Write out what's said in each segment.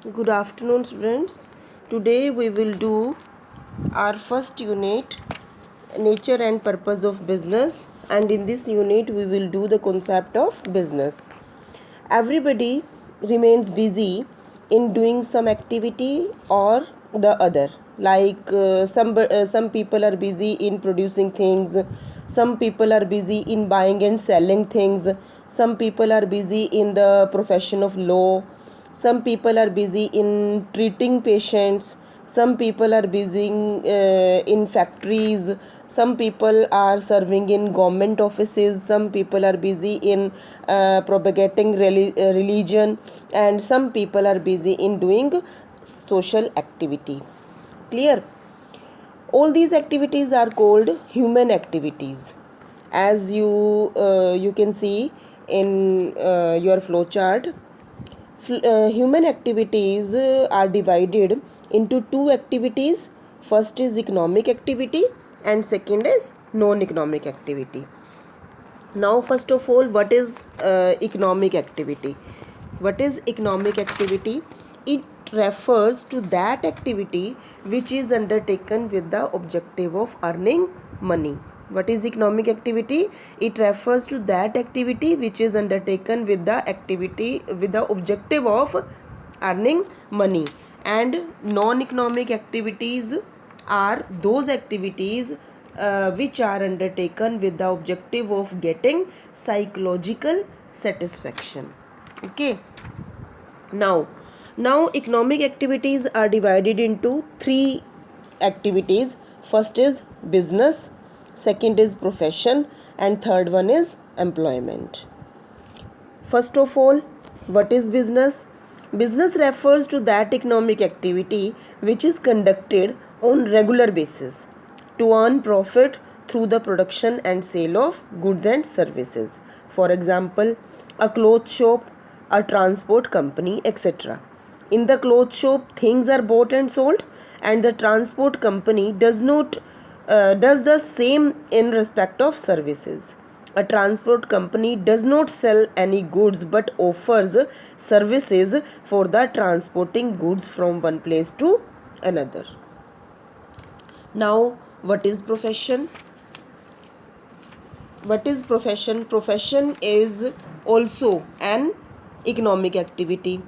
Good afternoon, students. Today we will do our first unit, nature and purpose of business, and in this unit we will do the concept of business. Everybody remains busy in doing some activity or the other. Like some people are busy in producing things, some people are busy in buying and selling things, some people are busy in the profession of law, some people are busy in treating patients, some people are busy in factories, some people are serving in government offices, some people are busy in propagating religion, and some people are busy in doing social activity. Clear? All these activities are called human activities. As you can see in your flow chart, human activities are divided into two activities. First is economic activity and second is non-economic activity. Now first of all, what is economic activity? What is economic activity? It refers to that activity which is undertaken with the objective of earning money. What is economic activity? It refers to that activity which is undertaken with the objective of earning money. And non-economic activities are those activities which are undertaken with the objective of getting psychological satisfaction. Okay. Now economic activities are divided into three activities. First is business, second is profession, and third one is employment. First of all, what is business? Business refers to that economic activity which is conducted on regular basis to earn profit through the production and sale of goods and services. For example, a cloth shop, a transport company, etc. In the cloth shop, things are bought and sold, and the transport company does the same in respect of services. A transport company does not sell any goods but offers services for the transporting goods from one place to another. Now, what is profession? What is profession? Profession is also an economic activity.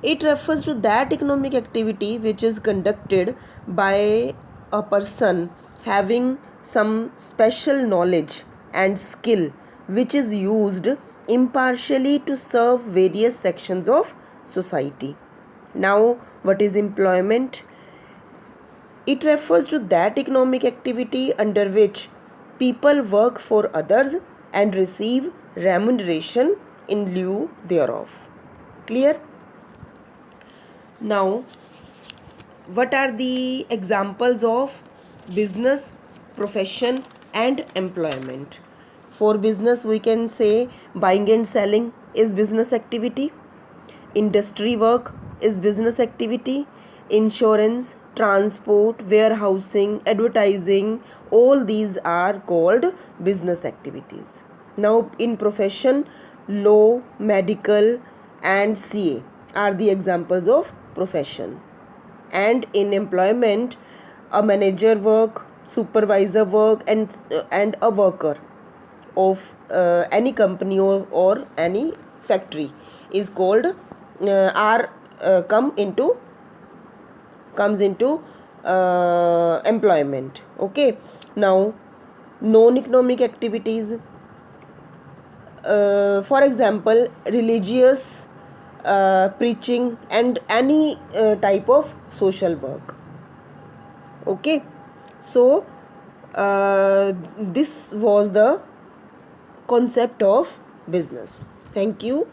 It refers to that economic activity which is conducted by a person having some special knowledge and skill which is used impartially to serve various sections of society. Now, what is employment? It refers to that economic activity under which people work for others and receive remuneration in lieu thereof. Clear? Now, what are the examples of business, profession, and employment? For business, we can say buying and selling is business activity. Industry work is business activity. Insurance, transport, warehousing, advertising, all these are called business activities. Now, in profession, law, medical, and CA are the examples of profession. And in employment, a manager work, supervisor work, and a worker of any company or any factory is called are comes into employment. Okay. Now, non-economic activities, for example, religious preaching and any type of social work. Okay. So this was the concept of business. Thank you.